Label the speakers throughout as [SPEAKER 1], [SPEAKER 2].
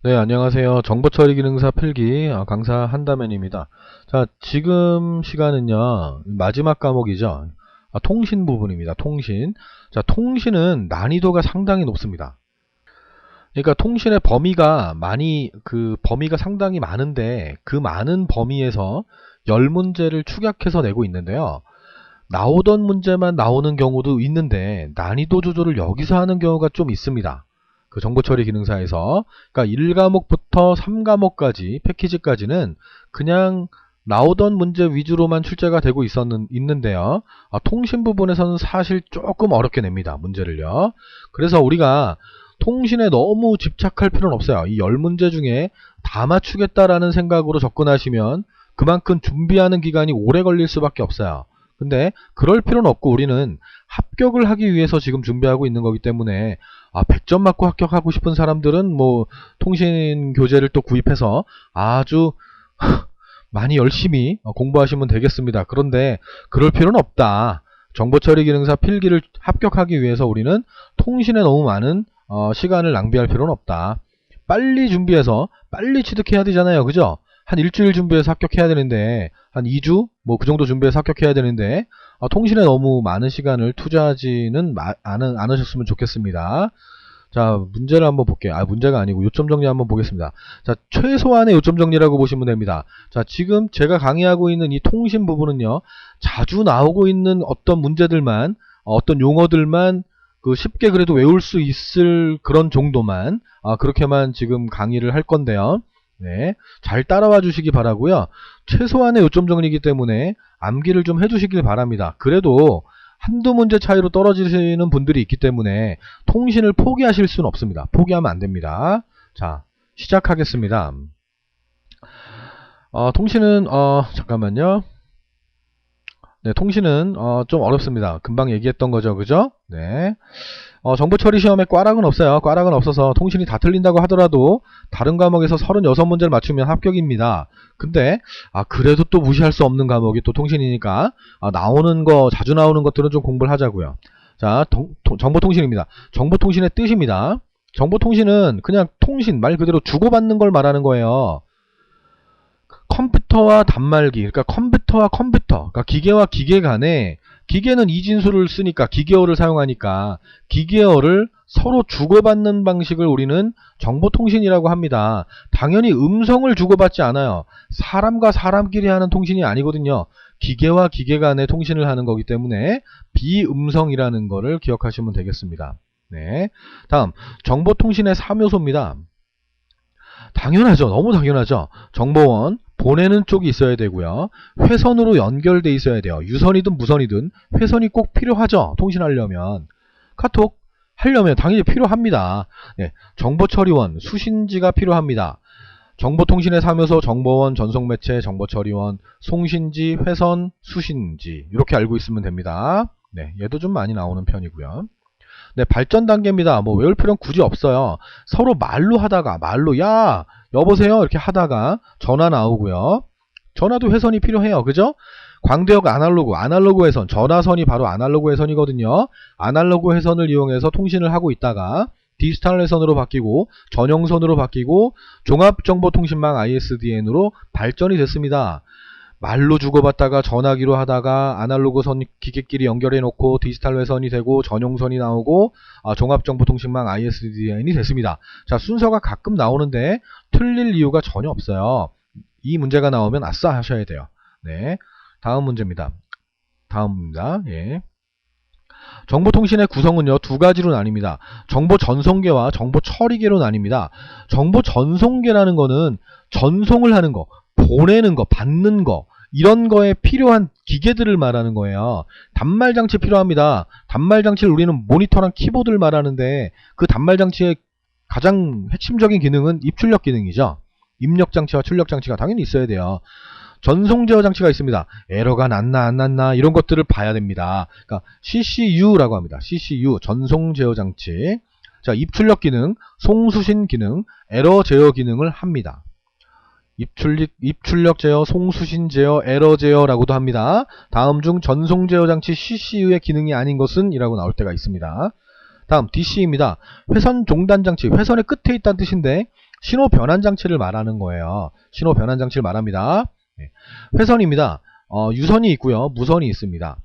[SPEAKER 1] 네, 안녕하세요. 정보처리 기능사 필기 강사 한다면입니다. 자, 지금 시간은요, 마지막 과목이죠. 통신 부분입니다. 통신. 자, 통신은 난이도가 상당히 높습니다. 그러니까 통신의 범위가 상당히 많은데, 그 많은 범위에서 10문제를 축약해서 내고 있는데요. 나오던 문제만 나오는 경우도 있는데, 난이도 조절을 여기서 하는 경우가 좀 있습니다. 그 정보처리 기능사에서. 그러니까 1과목부터 3과목까지, 패키지까지는 그냥 나오던 문제 위주로만 출제가 되고 있는데요. 통신 부분에서는 사실 조금 어렵게 냅니다. 문제를요. 그래서 우리가 통신에 너무 집착할 필요는 없어요. 이 10문제 중에 다 맞추겠다라는 생각으로 접근하시면 그만큼 준비하는 기간이 오래 걸릴 수밖에 없어요. 근데 그럴 필요는 없고 우리는 합격을 하기 위해서 지금 준비하고 있는 거기 때문에 100점 맞고 합격하고 싶은 사람들은 뭐 통신 교재를 또 구입해서 아주 많이 열심히 공부하시면 되겠습니다. 그런데 그럴 필요는 없다. 정보처리 기능사 필기를 합격하기 위해서 우리는 통신에 너무 많은 시간을 낭비할 필요는 없다. 빨리 준비해서 빨리 취득해야 되잖아요. 그죠? 한 일주일 준비해서 합격해야 되는데 한 2주 뭐 그 정도 준비해서 합격해야 되는데 통신에 너무 많은 시간을 투자하지는 않으셨으면 좋겠습니다. 자, 문제를 한번 볼게요. 문제가 아니고 요점 정리 한번 보겠습니다. 자, 최소한의 요점 정리라고 보시면 됩니다. 자, 지금 제가 강의하고 있는 이 통신 부분은요, 자주 나오고 있는 어떤 문제들만, 어떤 용어들만 쉽게 그래도 외울 수 있을 그런 정도만, 그렇게만 지금 강의를 할 건데요. 네, 잘 따라와 주시기 바라고요. 최소한의 요점 정리이기 때문에 암기를 좀 해주시길 바랍니다. 그래도 한두 문제 차이로 떨어지시는 분들이 있기 때문에 통신을 포기하실 수는 없습니다. 포기하면 안 됩니다. 자, 시작하겠습니다. 통신은 잠깐만요. 네, 통신은 좀 어렵습니다. 금방 얘기했던 거죠, 그죠? 네. 정보처리 시험에 꽈락은 없어요. 꽈락은 없어서 통신이 다 틀린다고 하더라도 다른 과목에서 36문제를 맞추면 합격입니다. 근데 그래도 또 무시할 수 없는 과목이 또 통신이니까 자주 나오는 것들은 좀 공부를 하자고요. 자, 정보통신입니다. 정보통신의 뜻입니다. 정보통신은 그냥 통신, 말 그대로 주고받는 걸 말하는 거예요. 컴퓨터와 단말기, 그러니까 컴퓨터와 컴퓨터, 그러니까 기계와 기계 간에, 기계는 이진수를 쓰니까 기계어를 사용하니까 기계어를 서로 주고받는 방식을 우리는 정보통신이라고 합니다. 당연히 음성을 주고받지 않아요. 사람과 사람끼리 하는 통신이 아니거든요. 기계와 기계 간의 통신을 하는 거기 때문에 비음성이라는 거를 기억하시면 되겠습니다. 네. 다음, 정보통신의 3요소입니다. 당연하죠. 너무 당연하죠. 정보원, 보내는 쪽이 있어야 되고요. 회선으로 연결돼 있어야 돼요. 유선이든 무선이든 회선이 꼭 필요하죠. 통신하려면. 카톡 하려면 당연히 필요합니다. 네, 정보처리원, 수신지가 필요합니다. 정보통신의 3요소 정보원, 전송매체, 정보처리원, 송신지, 회선, 수신지 이렇게 알고 있으면 됩니다. 네, 얘도 좀 많이 나오는 편이고요. 네, 발전 단계입니다. 뭐 외울 필요는 굳이 없어요. 서로 말로 하다가 야 여보세요 이렇게 하다가 전화 나오고요. 전화도 회선이 필요해요. 그죠? 광대역 아날로그 회선, 전화선이 바로 아날로그 회선이거든요. 아날로그 회선을 이용해서 통신을 하고 있다가 디지털 회선으로 바뀌고 전용선으로 바뀌고 종합정보통신망 ISDN으로 발전이 됐습니다. 말로 주고받다가 전화기로 하다가 아날로그 선 기계끼리 연결해 놓고 디지털 회선이 되고 전용선이 나오고 종합정보통신망 ISDN이 됐습니다. 자, 순서가 가끔 나오는데 틀릴 이유가 전혀 없어요. 이 문제가 나오면 아싸 하셔야 돼요. 네, 다음 문제입니다. 다음입니다. 예. 정보통신의 구성은요, 두 가지로 나뉩니다. 정보 전송계와 정보 처리계로 나뉩니다. 정보 전송계라는 거는 전송을 하는 거, 보내는 거, 받는 거, 이런 거에 필요한 기계들을 말하는 거예요. 단말장치 필요합니다. 단말장치를 우리는 모니터랑 키보드를 말하는데 그 단말장치의 가장 핵심적인 기능은 입출력 기능이죠. 입력장치와 출력장치가 당연히 있어야 돼요. 전송제어 장치가 있습니다. 에러가 났나 안 났나 이런 것들을 봐야 됩니다. 그러니까 CCU라고 합니다. CCU, 전송제어 장치. 자, 입출력 기능, 송수신 기능, 에러 제어 기능을 합니다. 입출력 제어, 송수신 제어, 에러 제어라고도 합니다. 다음 중 전송 제어 장치 CCU의 기능이 아닌 것은? 이라고 나올 때가 있습니다. 다음 DC입니다. 회선 종단 장치, 회선의 끝에 있다는 뜻인데 신호 변환 장치를 말하는 거예요. 신호 변환 장치를 말합니다. 네. 회선입니다. 유선이 있고요. 무선이 있습니다.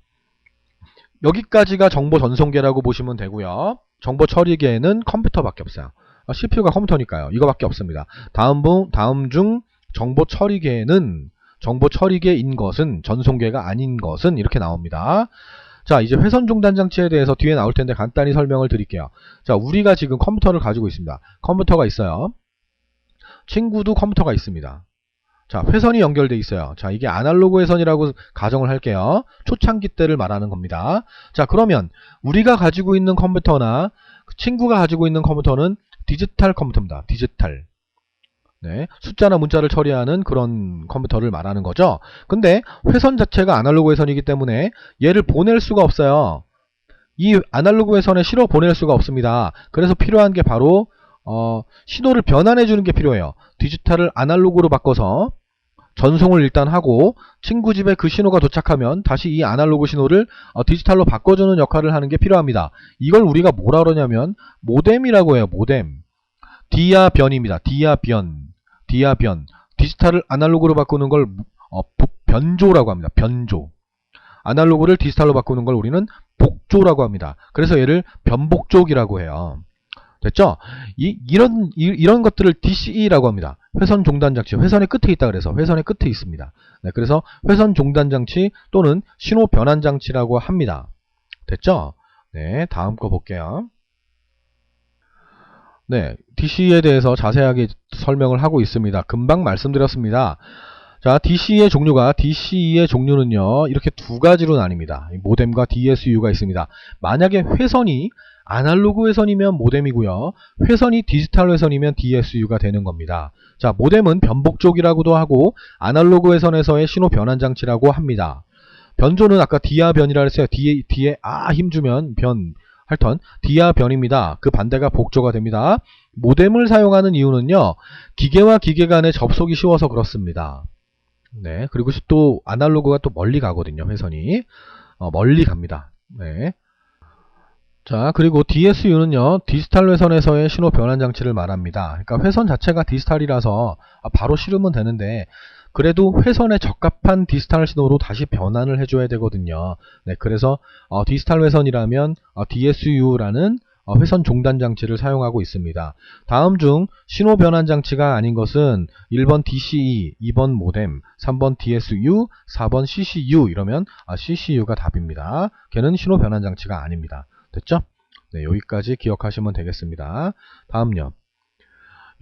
[SPEAKER 1] 여기까지가 정보 전송계라고 보시면 되고요. 정보 처리계는 컴퓨터밖에 없어요. CPU가 컴퓨터니까요. 이거밖에 없습니다. 다음 중 정보 처리계는 정보 처리계인 것은 전송계가 아닌 것은 이렇게 나옵니다. 자, 이제 회선 중단 장치에 대해서 뒤에 나올 텐데 간단히 설명을 드릴게요. 자, 우리가 지금 컴퓨터를 가지고 있습니다. 컴퓨터가 있어요. 친구도 컴퓨터가 있습니다. 자, 회선이 연결돼 있어요. 자, 이게 아날로그 회선이라고 가정을 할게요. 초창기 때를 말하는 겁니다. 자, 그러면 우리가 가지고 있는 컴퓨터나 친구가 가지고 있는 컴퓨터는 디지털 컴퓨터입니다. 디지털. 네, 숫자나 문자를 처리하는 그런 컴퓨터를 말하는 거죠. 근데 회선 자체가 아날로그 회선이기 때문에 얘를 보낼 수가 없어요. 이 아날로그 회선에 실어 보낼 수가 없습니다. 그래서 필요한 게 바로 신호를 변환해 주는 게 필요해요. 디지털을 아날로그로 바꿔서 전송을 일단 하고 친구 집에 그 신호가 도착하면 다시 이 아날로그 신호를 디지털로 바꿔주는 역할을 하는 게 필요합니다. 이걸 우리가 뭐라 그러냐면 모뎀이라고 해요. 모뎀. 디아변입니다. 디아변. 디지털을 아날로그로 바꾸는 걸 변조라고 합니다. 변조. 아날로그를 디지털로 바꾸는 걸 우리는 복조라고 합니다. 그래서 얘를 변복조기라고 해요. 됐죠? 이런 것들을 DCE라고 합니다. 회선 종단 장치. 회선의 끝에 있다 그래서 회선의 끝에 있습니다. 네, 그래서 회선 종단 장치 또는 신호 변환 장치라고 합니다. 됐죠? 네, 다음 거 볼게요. 네, DCE에 대해서 자세하게 설명을 하고 있습니다. 금방 말씀드렸습니다. 자, DCE의 종류는요, 이렇게 두 가지로 나뉩니다. 모뎀과 DSU가 있습니다. 만약에 회선이 아날로그 회선이면 모뎀이고요. 회선이 디지털 회선이면 DSU가 되는 겁니다. 자, 모뎀은 변복쪽이라고도 하고 아날로그 회선에서의 신호 변환 장치라고 합니다. 변조는 아까 디아변이라 했어요. 뒤에 힘주면 변 할턴 디아변입니다. 그 반대가 복조가 됩니다. 모뎀을 사용하는 이유는요, 기계와 기계 간의 접속이 쉬워서 그렇습니다. 네, 그리고 또 아날로그가 또 멀리 가거든요. 회선이 멀리 갑니다. 네. 자, 그리고 DSU는요, 디지털 회선에서의 신호 변환 장치를 말합니다. 그러니까 회선 자체가 디지털이라서 바로 실으면 되는데, 그래도 회선에 적합한 디지털 신호로 다시 변환을 해줘야 되거든요. 네, 그래서 디지털 회선이라면 DSU라는 회선 종단 장치를 사용하고 있습니다. 다음 중 신호 변환 장치가 아닌 것은 1번 DCE, 2번 모뎀, 3번 DSU, 4번 CCU 이러면 CCU가 답입니다. 걔는 신호 변환 장치가 아닙니다. 됐죠? 네, 여기까지 기억하시면 되겠습니다. 다음요.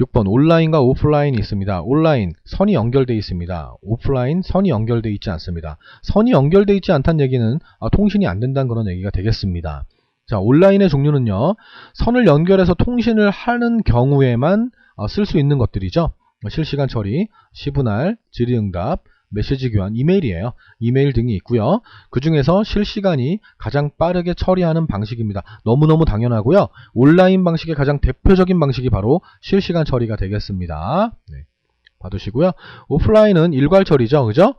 [SPEAKER 1] 6번 온라인과 오프라인이 있습니다. 온라인 선이 연결되어 있습니다. 오프라인 선이 연결되어 있지 않습니다. 선이 연결되어 있지 않다는 얘기는 통신이 안 된다는 그런 얘기가 되겠습니다. 자, 온라인의 종류는요, 선을 연결해서 통신을 하는 경우에만 쓸 수 있는 것들이죠. 실시간 처리, 시분할, 질의응답, 메시지 교환, 이메일이에요. 이메일 등이 있고요. 그 중에서 실시간이 가장 빠르게 처리하는 방식입니다. 너무너무 당연하고요. 온라인 방식의 가장 대표적인 방식이 바로 실시간 처리가 되겠습니다. 네, 봐두시고요. 오프라인은 일괄 처리죠. 그죠?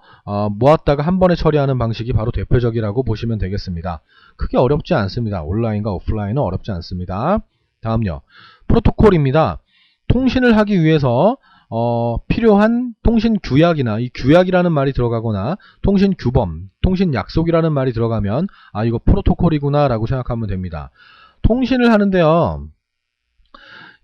[SPEAKER 1] 모았다가 한 번에 처리하는 방식이 바로 대표적이라고 보시면 되겠습니다. 크게 어렵지 않습니다. 온라인과 오프라인은 어렵지 않습니다. 다음요. 프로토콜입니다. 통신을 하기 위해서 필요한 통신 규약이나 이 규약이라는 말이 들어가거나 통신 규범, 통신 약속이라는 말이 들어가면 이거 프로토콜이구나 라고 생각하면 됩니다. 통신을 하는데요,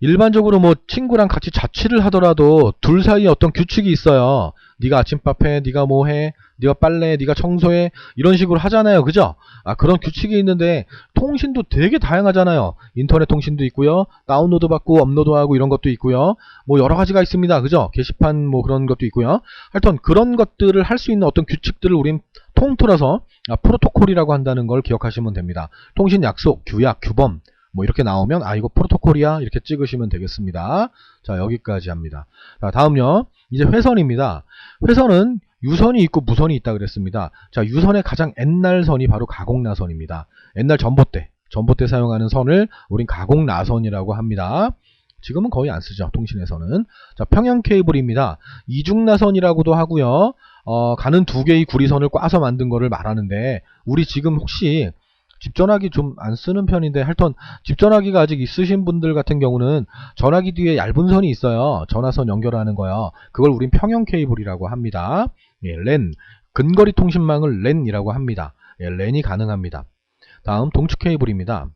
[SPEAKER 1] 일반적으로 뭐 친구랑 같이 자취를 하더라도 둘 사이에 어떤 규칙이 있어요. 네가 아침밥 해, 네가 뭐 해, 네가 빨래, 네가 청소해, 이런 식으로 하잖아요. 그죠? 그런 규칙이 있는데 통신도 되게 다양하잖아요. 인터넷 통신도 있고요, 다운로드 받고 업로드하고 이런 것도 있고요, 뭐 여러 가지가 있습니다. 그죠? 게시판 뭐 그런 것도 있고요. 하여튼 그런 것들을 할 수 있는 어떤 규칙들을 우린 통틀어서 프로토콜이라고 한다는 걸 기억하시면 됩니다. 통신 약속, 규약, 규범 뭐 이렇게 나오면 이거 프로토콜이야 이렇게 찍으시면 되겠습니다. 자, 여기까지 합니다. 자, 다음요. 이제 회선입니다. 회선은 유선이 있고 무선이 있다 그랬습니다. 자, 유선의 가장 옛날 선이 바로 가공나선입니다. 옛날 전봇대 사용하는 선을 우린 가공나선이라고 합니다. 지금은 거의 안 쓰죠, 통신에서는. 자, 평형 케이블입니다. 이중나선이라고도 하고요. 가는 두 개의 구리선을 꽈서 만든 거를 말하는데, 우리 지금 혹시 집전화기 좀 안 쓰는 편인데 하여튼 집전화기가 아직 있으신 분들 같은 경우는 전화기 뒤에 얇은 선이 있어요. 전화선 연결하는 거요. 그걸 우린 평형 케이블이라고 합니다. 예, 랜 근거리 통신망을 랜이라고 합니다. 예, 랜이 가능합니다. 다음 동축 케이블입니다.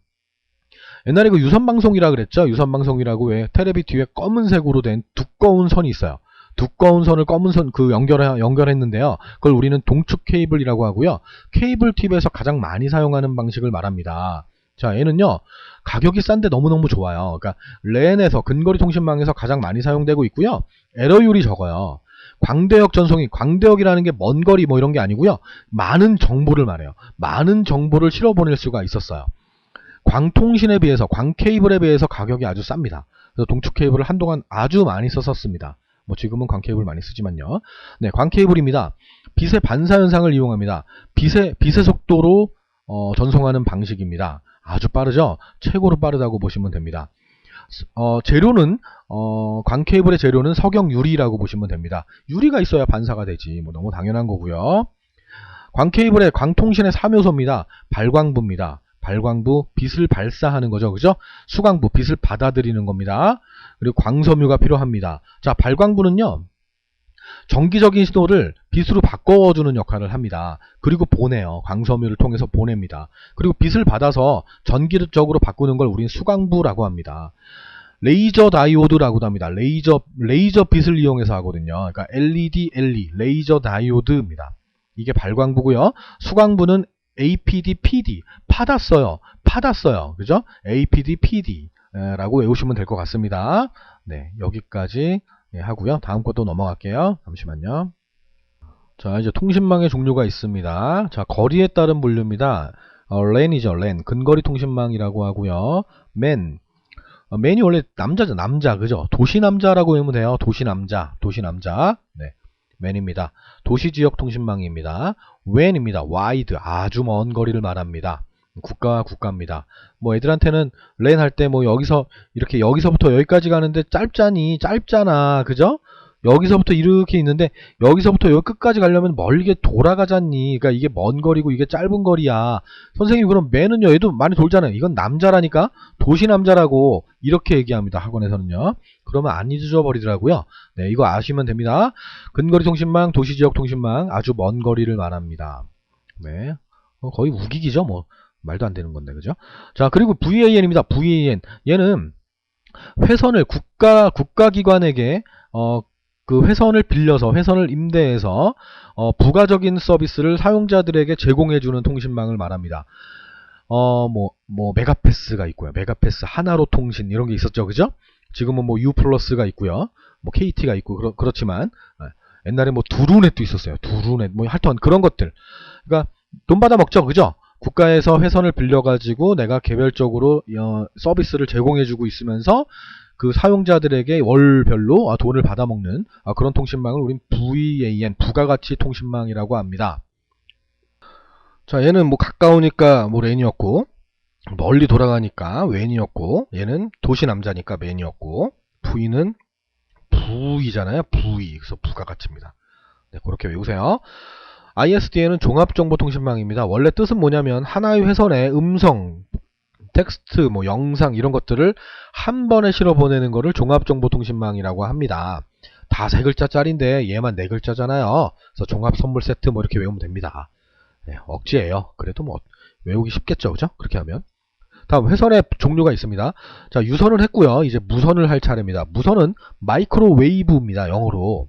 [SPEAKER 1] 옛날에 그 유선방송이라 그랬죠. 유선방송이라고 왜 테레비 뒤에 검은색으로 된 두꺼운 선이 있어요. 두꺼운 선을 검은 선 연결했는데요. 그걸 우리는 동축 케이블이라고 하고요. 케이블 팁에서 가장 많이 사용하는 방식을 말합니다. 자, 얘는요 가격이 싼데 너무너무 좋아요. 그러니까 랜에서 근거리 통신망에서 가장 많이 사용되고 있고요. 에러율이 적어요. 광대역 전송이 광대역이라는 게 먼 거리 뭐 이런 게 아니고요. 많은 정보를 말해요. 많은 정보를 실어 보낼 수가 있었어요. 광통신에 비해서 광케이블에 비해서 가격이 아주 쌉니다. 그래서 동축 케이블을 한동안 아주 많이 썼었습니다. 뭐 지금은 광케이블 많이 쓰지만요. 네, 광케이블입니다. 빛의 반사 현상을 이용합니다. 빛의 속도로 전송하는 방식입니다. 아주 빠르죠? 최고로 빠르다고 보시면 됩니다. 재료는 광케이블의 재료는 석영 유리라고 보시면 됩니다. 유리가 있어야 반사가 되지. 뭐 너무 당연한 거고요. 광케이블의 광통신의 3요소입니다. 발광부입니다. 발광부, 빛을 발사하는 거죠. 그죠? 수광부, 빛을 받아들이는 겁니다. 그리고 광섬유가 필요합니다. 자, 발광부는요. 정기적인 신호를 빛으로 바꿔주는 역할을 합니다. 그리고 보내요. 광섬유를 통해서 보냅니다. 그리고 빛을 받아서 전기적으로 바꾸는 걸 우린 수광부라고 합니다. 레이저 다이오드라고도 합니다. 레이저 빛을 이용해서 하거든요. 그러니까 LED, 레이저 다이오드입니다. 이게 발광부고요. 수광부는 APD, PD 받았어요. 그죠? APD, PD 라고 외우시면 될 것 같습니다. 네, 여기까지 하고요. 다음 것도 넘어갈게요. 잠시만요. 자, 이제 통신망의 종류가 있습니다. 자, 거리에 따른 분류입니다. 랜이죠, 랜. 근거리 통신망이라고 하고요. 맨이 원래 남자죠, 남자. 그죠? 도시남자라고 외우면 돼요. 도시남자. 네. 맨입니다. 도시지역 통신망입니다. 웬입니다. 와이드, 아주 먼 거리를 말합니다. 국가와 국가입니다. 뭐 애들한테는 랜 할 때 뭐 여기서부터 여기까지 가는데 짧잖아. 그죠? 여기서부터 이렇게 있는데 여기서부터 여기 끝까지 가려면 멀게 돌아가잖니. 그러니까 이게 먼 거리고 이게 짧은 거리야. 선생님 그럼 맨은요 얘도 많이 돌잖아요. 이건 남자라니까 도시 남자라고 이렇게 얘기합니다. 학원에서는요. 그러면 안 잊어버리더라고요. 네, 이거 아시면 됩니다. 근거리 통신망, 도시지역 통신망 아주 먼 거리를 말합니다. 네, 거의 우기기죠. 뭐 말도 안 되는 건데 그죠? 자, 그리고 VAN입니다. VAN 얘는 회선을 국가기관에게 그 회선을 빌려서 회선을 임대해서 부가적인 서비스를 사용자들에게 제공해주는 통신망을 말합니다. 뭐 메가패스가 있고요. 메가패스, 하나로 통신 이런 게 있었죠, 그죠? 지금은 뭐 U 플러스가 있고요. 뭐 KT가 있고 그렇지만 옛날에 뭐 두루넷도 있었어요. 두루넷 뭐 하여튼 그런 것들. 그러니까 돈 받아 먹죠, 그죠? 국가에서 회선을 빌려가지고 내가 개별적으로 서비스를 제공해주고 있으면서 그 사용자들에게 월별로 돈을 받아먹는 그런 통신망을 우린 VAN, 부가가치 통신망이라고 합니다. 자, 얘는 뭐 가까우니까 뭐 랜이었고 멀리 돌아가니까 웬이었고 얘는 도시 남자니까 맨이었고 V는 V잖아요. V. 그래서 부가가치입니다. 네, 그렇게 외우세요. ISDN은 종합정보통신망입니다. 원래 뜻은 뭐냐면 하나의 회선에 음성, 텍스트, 뭐 영상 이런 것들을 한 번에 실어 보내는 거를 종합정보통신망이라고 합니다. 다 3글자짜리인데 얘만 4글자잖아요. 그래서 종합선물세트 뭐 이렇게 외우면 됩니다. 네, 억지예요. 그래도 뭐 외우기 쉽겠죠, 그죠? 그렇게 하면. 다음 회선의 종류가 있습니다. 자, 유선을 했고요. 이제 무선을 할 차례입니다. 무선은 마이크로웨이브입니다. 영어로.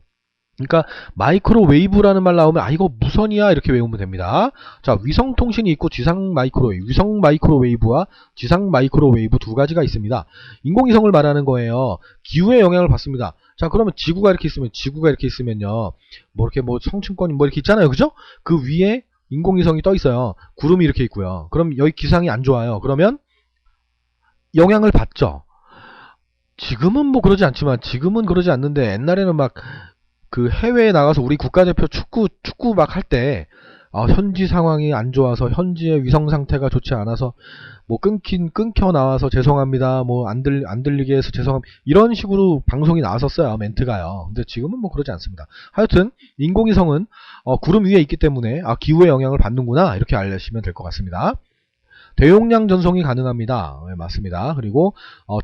[SPEAKER 1] 그러니까 마이크로웨이브라는 말 나오면 이거 무선이야 이렇게 외우면 됩니다. 자, 위성통신이 있고 지상 마이크로웨이브, 위성 마이크로웨이브와 지상 마이크로웨이브 두 가지가 있습니다. 인공위성을 말하는 거예요. 기후의 영향을 받습니다. 자, 그러면 지구가 이렇게 있으면요, 뭐 이렇게 뭐 성층권이 뭐 이렇게 있잖아요, 그죠? 그 위에 인공위성이 떠 있어요. 구름이 이렇게 있고요. 그럼 여기 기상이 안 좋아요. 그러면 영향을 받죠. 지금은 뭐 그러지 않지만 지금은 그러지 않는데 옛날에는 막 그 해외에 나가서 우리 국가대표 축구 막 할 때 현지 상황이 안 좋아서 현지의 위성 상태가 좋지 않아서 뭐 끊겨 나와서 죄송합니다. 뭐 안 들리게 해서 죄송합니다. 이런 식으로 방송이 나왔었어요. 멘트가요. 근데 지금은 뭐 그러지 않습니다. 하여튼 인공위성은 구름 위에 있기 때문에 기후의 영향을 받는구나 이렇게 알시면 될 것 같습니다. 대용량 전송이 가능합니다. 네, 맞습니다. 그리고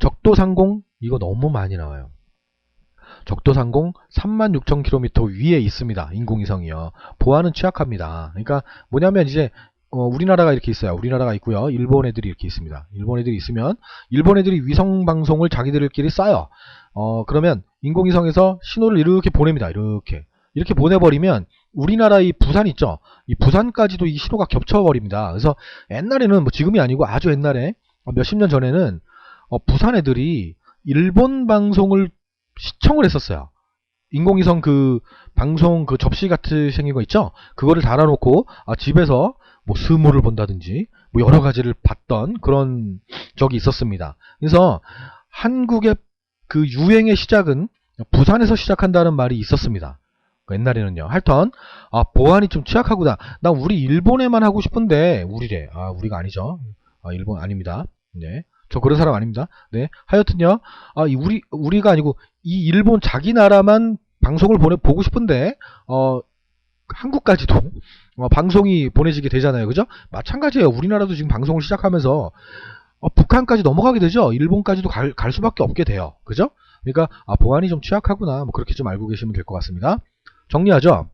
[SPEAKER 1] 적도 상공 이거 너무 많이 나와요. 적도 상공 36,000km 위에 있습니다. 인공위성이요. 보안은 취약합니다. 그러니까 뭐냐면 이제 우리나라가 이렇게 있어요. 우리나라가 있고요. 일본 애들이 이렇게 있습니다. 일본 애들이 있으면 일본 애들이 위성 방송을 자기들끼리 쏴요. 그러면 인공위성에서 신호를 이렇게 보냅니다. 이렇게 보내버리면 우리나라 이 부산 있죠. 이 부산까지도 이 신호가 겹쳐버립니다. 그래서 옛날에는 뭐 지금이 아니고 아주 옛날에 몇십 년 전에는 부산 애들이 일본 방송을 시청을 했었어요. 인공위성 그 방송 그 접시 같이 생긴 거 있죠? 그거를 달아놓고 집에서 뭐 스모를 본다든지 뭐 여러 가지를 봤던 그런 적이 있었습니다. 그래서 한국의 그 유행의 시작은 부산에서 시작한다는 말이 있었습니다. 옛날에는요. 하여튼 보안이 좀 취약하구나. 나 우리 일본에만 하고 싶은데 우리래. 우리가 아니죠. 일본 아닙니다. 네. 저 그런 사람 아닙니다. 네. 하여튼요. 우리가 아니고 이 일본 자기 나라만 방송을 보고 싶은데 한국까지도 방송이 보내지게 되잖아요. 그죠? 마찬가지예요. 우리나라도 지금 방송을 시작하면서 북한까지 넘어가게 되죠. 일본까지도 갈 수밖에 없게 돼요. 그죠? 그러니까 보안이 좀 취약하구나. 뭐 그렇게 좀 알고 계시면 될 것 같습니다. 정리하죠.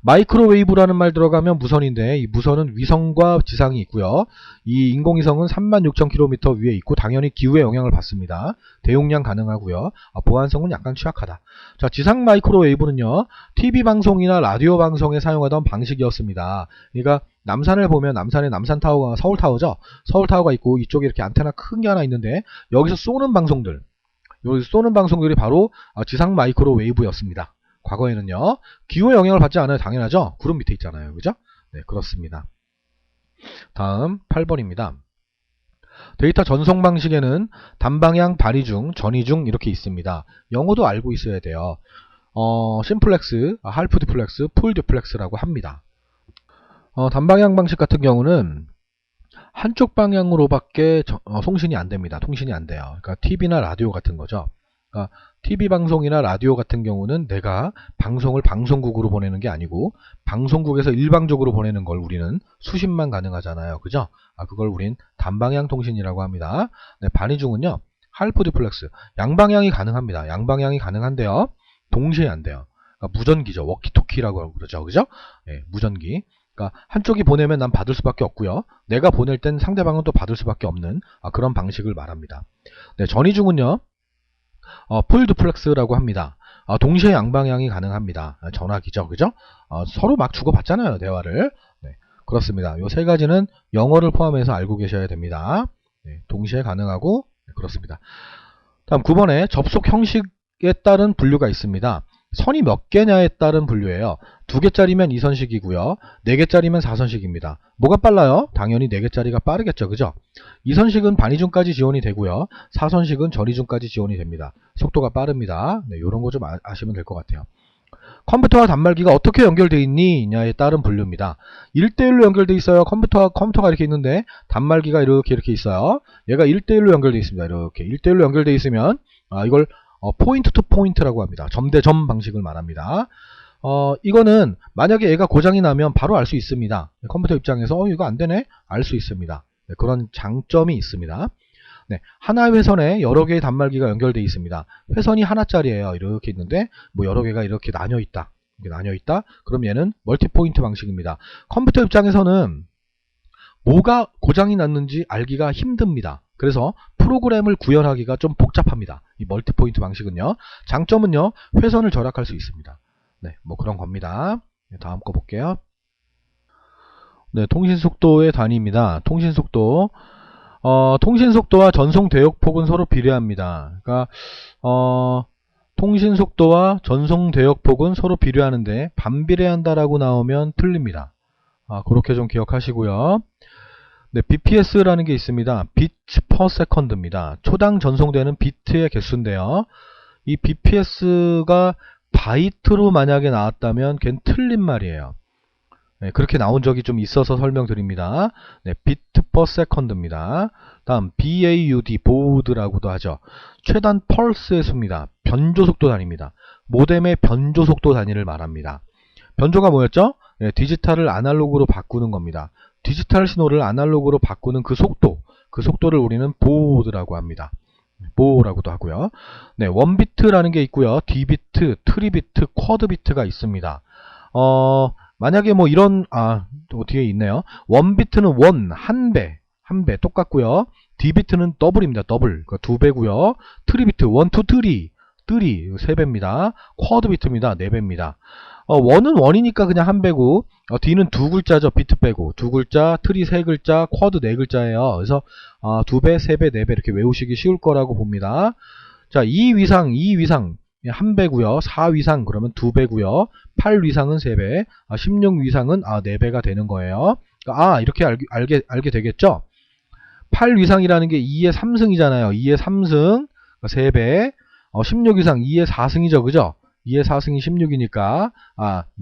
[SPEAKER 1] 마이크로웨이브라는 말 들어가면 무선인데 이 무선은 위성과 지상이 있고요. 이 인공위성은 36,000km 위에 있고 당연히 기후의 영향을 받습니다. 대용량 가능하고요. 보안성은 약간 취약하다. 자, 지상 마이크로웨이브는요. TV 방송이나 라디오 방송에 사용하던 방식이었습니다. 그러니까 남산을 보면 남산에 남산타워가 서울타워죠. 서울타워가 있고 이쪽에 이렇게 안테나 큰 게 하나 있는데 여기서 쏘는 방송들이 바로 지상 마이크로웨이브였습니다. 과거에는요. 기후의 영향을 받지 않아요. 당연하죠. 구름 밑에 있잖아요. 그죠? 네, 그렇습니다. 다음 8번입니다. 데이터 전송 방식에는 단방향, 단이중, 전이중 이렇게 있습니다. 영어도 알고 있어야 돼요. 심플렉스, 할프 디플렉스, 풀 디플렉스라고 합니다. 단방향 방식 같은 경우는 한쪽 방향으로밖에 송신이 안 됩니다. 통신이 안 돼요. 그러니까 TV나 라디오 같은 거죠. 그러니까 TV 방송이나 라디오 같은 경우는 내가 방송을 방송국으로 보내는 게 아니고 방송국에서 일방적으로 보내는 걸 우리는 수신만 가능하잖아요. 그죠? 그걸 우린 단방향 통신이라고 합니다. 네, 반이중은요. 할프 디플렉스. 양방향이 가능합니다. 양방향이 가능한데요. 동시에 안 돼요. 그러니까 무전기죠. 워키토키라고 그러죠. 그죠? 네, 무전기. 그러니까 한쪽이 보내면 난 받을 수밖에 없고요. 내가 보낼 땐 상대방은 또 받을 수밖에 없는 그런 방식을 말합니다. 네, 전이중은요. 풀 디플렉스라고 합니다. 동시에 양방향이 가능합니다. 전화기죠. 그죠? 서로 막 주고받잖아요. 대화를. 네, 그렇습니다. 요 세 가지는 영어를 포함해서 알고 계셔야 됩니다. 네, 동시에 가능하고 그렇습니다. 다음 9번에 접속 형식에 따른 분류가 있습니다. 선이 몇 개냐에 따른 분류예요. 2개짜리면 2선식이고요. 4개짜리면 4선식입니다. 뭐가 빨라요? 당연히 4개짜리가 빠르겠죠. 그죠? 2선식은 반이중까지 지원이 되고요. 4선식은 전이중까지 지원이 됩니다. 속도가 빠릅니다. 네, 이런 거 좀 아시면 될 것 같아요. 컴퓨터와 단말기가 어떻게 연결되어 있느냐에 따른 분류입니다. 1대1로 연결되어 있어요. 컴퓨터가 이렇게 있는데 단말기가 이렇게 있어요. 얘가 1대1로 연결되어 있습니다. 이렇게 1대1로 연결되어 있으면 이걸 포인트 투 포인트라고 합니다. 점 대 점 방식을 말합니다. 이거는 만약에 얘가 고장이 나면 바로 알 수 있습니다. 컴퓨터 입장에서 이거 안 되네? 알 수 있습니다. 네, 그런 장점이 있습니다. 네, 하나의 회선에 여러 개의 단말기가 연결되어 있습니다. 회선이 하나짜리예요. 이렇게 있는데 뭐 여러 개가 이렇게 나뉘어 있다. 그럼 얘는 멀티 포인트 방식입니다. 컴퓨터 입장에서는 뭐가 고장이 났는지 알기가 힘듭니다. 그래서 프로그램을 구현하기가 좀 복잡합니다. 이 멀티 포인트 방식은요. 장점은요. 회선을 절약할 수 있습니다. 네, 뭐 그런 겁니다. 네, 다음 거 볼게요. 네, 통신속도의 단위입니다. 통신속도. 통신속도와 전송 대역폭은 서로 비례합니다. 그러니까 통신속도와 전송 대역폭은 서로 비례하는데 반비례한다라고 나오면 틀립니다. 그렇게 좀 기억하시고요. 네, BPS라는 게 있습니다. 비트 퍼 세컨드입니다. 초당 전송되는 비트의 개수인데요. 이 BPS가 바이트로 만약에 나왔다면 걔는 틀린 말이에요. 네, 그렇게 나온 적이 좀 있어서 설명드립니다. 네, 비트 퍼 세컨드입니다. 다음 BAUD, 보드라고도 하죠. 최단 펄스의 수입니다. 변조속도 단위입니다. 모뎀의 변조속도 단위를 말합니다. 변조가 뭐였죠? 네, 디지털을 아날로그로 바꾸는 겁니다. 디지털 신호를 아날로그로 바꾸는 그 속도를 우리는 보드라고 합니다. 보라고도 하고요. 네, 1비트라는 게 있고요. D비트, 트리비트, 쿼드비트가 있습니다. 만약에 뭐 이런 또 뒤에 있네요. 1비트는 1, 한 배 똑같고요. D비트는 더블입니다. 더블. 그 2배고요. 트리비트 1, 2, 3, 3배입니다. 쿼드비트입니다. 4배입니다. 1은 1이니까 그냥 한 배고, D는 두 글자죠. 비트 빼고. 두 글자, 트리 세 글자, 쿼드 네 글자예요. 그래서 2배, 3배, 4배 이렇게 외우시기 쉬울 거라고 봅니다. 자, 2 위상 한 배고요. 4 위상 그러면 2배고요. 8 위상은 3배, 16 위상은 4배가 되는 거예요. 이렇게 알게 되겠죠? 8 위상이라는 게 2의 3승이잖아요. 2의 3승, 3배. 16 이상 2의 4승이죠. 그죠? 2의 4승이 16이니까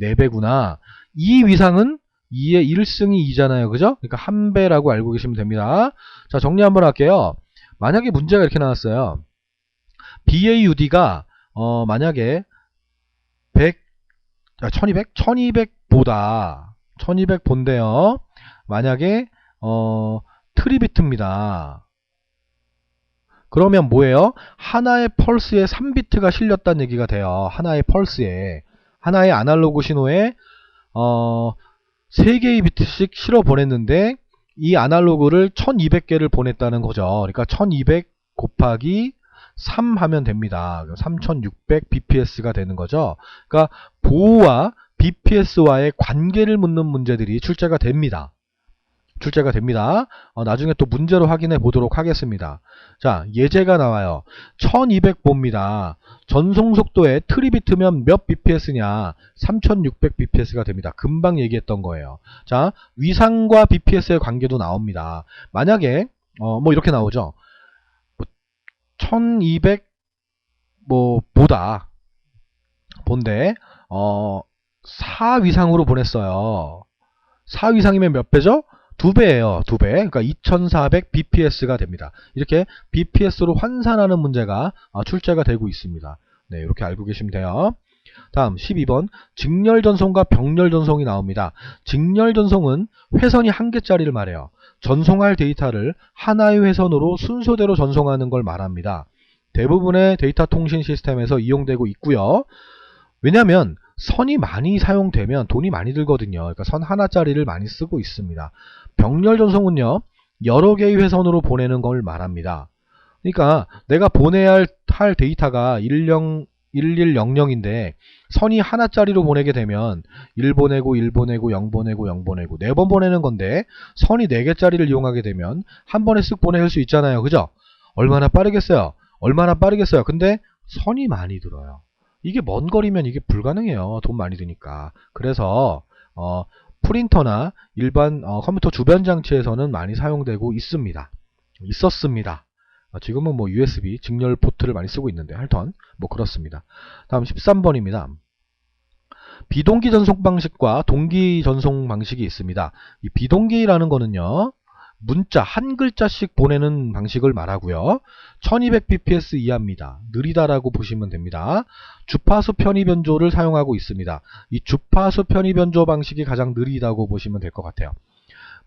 [SPEAKER 1] 4배구나. 2 위상은 2의 1승이 2잖아요. 그죠? 그러니까 한 배라고 알고 계시면 됩니다. 자, 정리 한번 할게요. 만약에 문제가 이렇게 나왔어요. BAUD가 만약에 1200보다 1200 본데요. 만약에 트리비트입니다. 그러면 뭐예요? 하나의 펄스에 3비트가 실렸다는 얘기가 돼요. 하나의 펄스에, 하나의 아날로그 신호에 3개의 비트씩 실어 보냈는데 이 아날로그를 1200개를 보냈다는 거죠. 그러니까 1200 곱하기 3 하면 됩니다. 3600 bps가 되는 거죠. 그러니까 보호와 bps와의 관계를 묻는 문제들이 출제가 됩니다. 나중에 또 문제로 확인해 보도록 하겠습니다. 자, 예제가 나와요. 1200 봅니다. 전송 속도에 트리비트면 몇 bps냐? 3600 bps가 됩니다. 금방 얘기했던 거예요. 자, 위상과 bps의 관계도 나옵니다. 만약에 뭐 이렇게 나오죠. 1200 본데 4위상으로 보냈어요. 4위상이면 몇 배죠? 2배예요. 2배. 그러니까 2400 bps가 됩니다. 이렇게 bps로 환산하는 문제가 출제가 되고 있습니다. 네, 이렇게 알고 계시면 돼요. 다음 12번 직렬전송과 병렬전송이 나옵니다. 직렬전송은 회선이 한 개짜리를 말해요. 전송할 데이터를 하나의 회선으로 순서대로 전송하는 걸 말합니다. 대부분의 데이터 통신 시스템에서 이용되고 있고요. 왜냐하면 선이 많이 사용되면 돈이 많이 들거든요. 그러니까 선 하나짜리를 많이 쓰고 있습니다. 병렬 전송은요, 여러 개의 회선으로 보내는 걸 말합니다. 그러니까 내가 보내야 할 데이터가 1100인데 선이 하나짜리로 보내게 되면 1 보내고 1 보내고 0 보내고 0 보내고 4번 보내는 건데 선이 4개짜리를 이용하게 되면 한 번에 쓱 보낼 수 있잖아요. 그죠? 얼마나 빠르겠어요? 근데 선이 많이 들어요. 이게 먼 거리면 이게 불가능해요. 돈 많이 드니까. 그래서 프린터나 일반 컴퓨터 주변 장치에서는 많이 사용되고 있었습니다. 지금은 뭐 USB 직렬 포트를 많이 쓰고 있는데 하여튼 뭐 그렇습니다. 다음 13번입니다. 비동기 전송 방식과 동기 전송 방식이 있습니다. 이 비동기라는 거는요, 문자 한 글자씩 보내는 방식을 말하고요. 1200 bps 이하입니다. 느리다라고 보시면 됩니다. 주파수 편의 변조를 사용하고 있습니다. 이 주파수 편의 변조 방식이 가장 느리다고 보시면 될 것 같아요.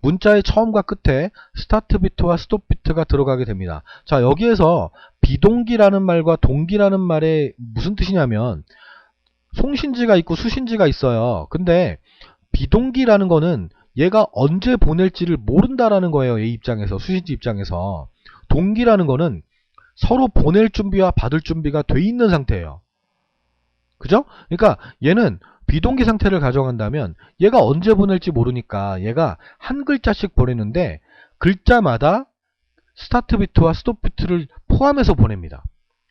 [SPEAKER 1] 문자의 처음과 끝에 스타트 비트와 스톱 비트가 들어가게 됩니다. 자, 여기에서 비동기라는 말과 동기라는 말에 무슨 뜻이냐면 송신지가 있고 수신지가 있어요. 근데 비동기라는 거는 얘가 언제 보낼지를 모른다라는 거예요. A 입장에서, 수신지 입장에서. 동기라는 거는 서로 보낼 준비와 받을 준비가 돼 있는 상태예요. 그죠? 그러니까 얘는 비동기 상태를 가정한다면 얘가 언제 보낼지 모르니까 얘가 한 글자씩 보내는데 글자마다 스타트 비트와 스톱 비트를 포함해서 보냅니다.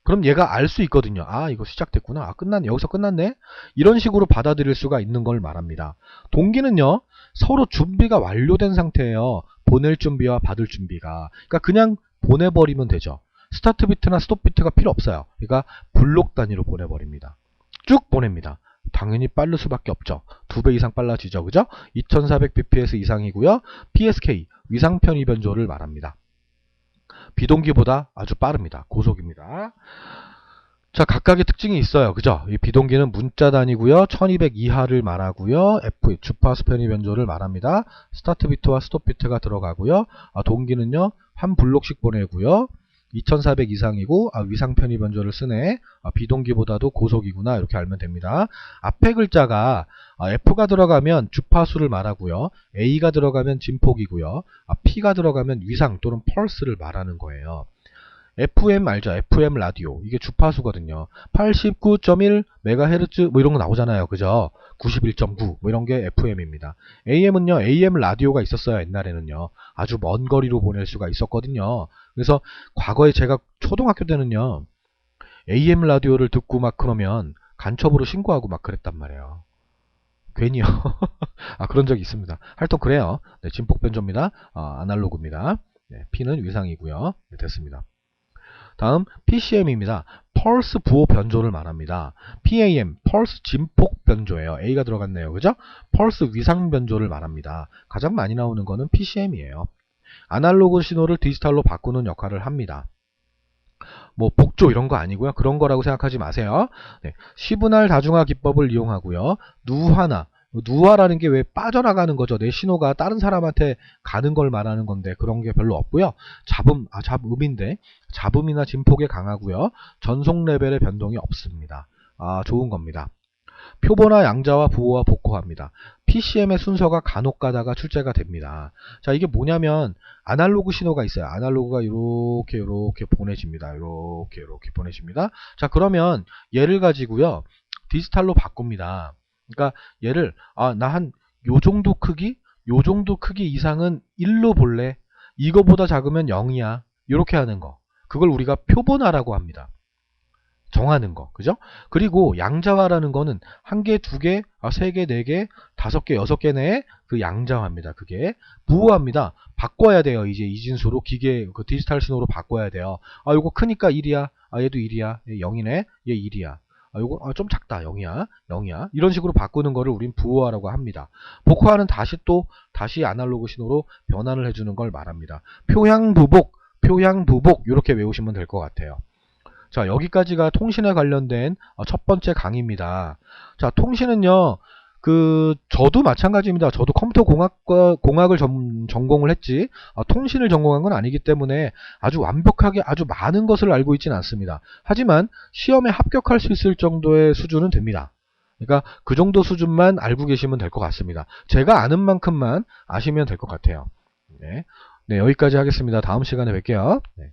[SPEAKER 1] 그럼 얘가 알 수 있거든요. 이거 시작됐구나. 끝났네. 여기서 끝났네. 이런 식으로 받아들일 수가 있는 걸 말합니다. 동기는요, 서로 준비가 완료된 상태예요. 보낼 준비와 받을 준비가. 그러니까 그냥 보내버리면 되죠. 스타트 비트나 스톱 비트가 필요 없어요. 그러니까 블록 단위로 보내버립니다. 쭉 보냅니다. 당연히 빠를 수밖에 없죠. 2배 이상 빨라지죠. 그죠? 2400 bps 이상이고요. PSK, 위상 편의 변조를 말합니다. 비동기보다 아주 빠릅니다. 고속입니다. 자, 각각의 특징이 있어요. 그죠? 이 비동기는 문자 단위고요. 1200 이하를 말하고요. F, 주파수 편의 변조를 말합니다. 스타트 비트와 스톱 비트가 들어가고요. 동기는요. 한 블록씩 보내고요. 2400 이상이고 위상 편의 변조를 쓰네. 비동기보다도 고속이구나. 이렇게 알면 됩니다. 앞에 글자가 F가 들어가면 주파수를 말하고요. A가 들어가면 진폭이고요. P가 들어가면 위상 또는 펄스를 말하는 거예요. FM 알죠? FM 라디오. 이게 주파수거든요. 89.1MHz 뭐 이런 거 나오잖아요. 그죠? 91.9 뭐 이런 게 FM입니다. AM은요. AM 라디오가 있었어요. 옛날에는요. 아주 먼 거리로 보낼 수가 있었거든요. 그래서 과거에 제가 초등학교 때는요. AM 라디오를 듣고 막 그러면 간첩으로 신고하고 막 그랬단 말이에요. 괜히요. 그런 적이 있습니다. 하여튼 그래요. 네, 진폭 변조입니다. 아날로그입니다. 네, P는 위상이고요. 네, 됐습니다. 다음 PCM입니다. 펄스 부호 변조를 말합니다. PAM, 펄스 진폭 변조예요. A가 들어갔네요. 그죠? 펄스 위상 변조를 말합니다. 가장 많이 나오는 거는 PCM이에요. 아날로그 신호를 디지털로 바꾸는 역할을 합니다. 뭐 복조 이런 거 아니고요. 그런 거라고 생각하지 마세요. 네, 시분할 다중화 기법을 이용하고요. 누화라는 게 왜 빠져나가는 거죠. 내 신호가 다른 사람한테 가는 걸 말하는 건데 그런 게 별로 없고요. 잡음인데 잡음이나 진폭에 강하고요. 전송 레벨의 변동이 없습니다. 좋은 겁니다. 표본화 양자와 부호와 복호합니다. PCM의 순서가 간혹 가다가 출제가 됩니다. 자, 이게 뭐냐면 아날로그 신호가 있어요. 아날로그가 이렇게 보내집니다. 이렇게 보내집니다. 자, 그러면 얘를 가지고요. 디지털로 바꿉니다. 그러니까 얘를 나 한 요 정도 크기 이상은 1로 볼래. 이거보다 작으면 0이야. 이렇게 하는 거. 그걸 우리가 표본화라고 합니다. 정하는 거. 그죠? 그리고 양자화라는 거는 한 개, 두 개, 세 개, 네 개, 다섯 개, 여섯 개 내에 그 양자화입니다. 그게 부호합니다. 바꿔야 돼요. 이제 이진수로 기계 그 디지털 신호로 바꿔야 돼요. 요거 크니까 1이야. 얘도 1이야. 얘 0이네. 얘 1이야. 요거 좀 작다. 0이야. 이런 식으로 바꾸는 거를 우린 부호화라고 합니다. 복호화는 다시 아날로그 신호로 변환을 해주는 걸 말합니다. 표향부복 이렇게 외우시면 될 것 같아요. 자, 여기까지가 통신에 관련된 첫 번째 강의입니다. 자, 통신은요, 저도 마찬가지입니다. 저도 컴퓨터 공학을 전공을 했지, 통신을 전공한 건 아니기 때문에 아주 완벽하게 아주 많은 것을 알고 있지는 않습니다. 하지만 시험에 합격할 수 있을 정도의 수준은 됩니다. 그러니까 그 정도 수준만 알고 계시면 될 것 같습니다. 제가 아는 만큼만 아시면 될 것 같아요. 네. 네, 여기까지 하겠습니다. 다음 시간에 뵐게요. 네.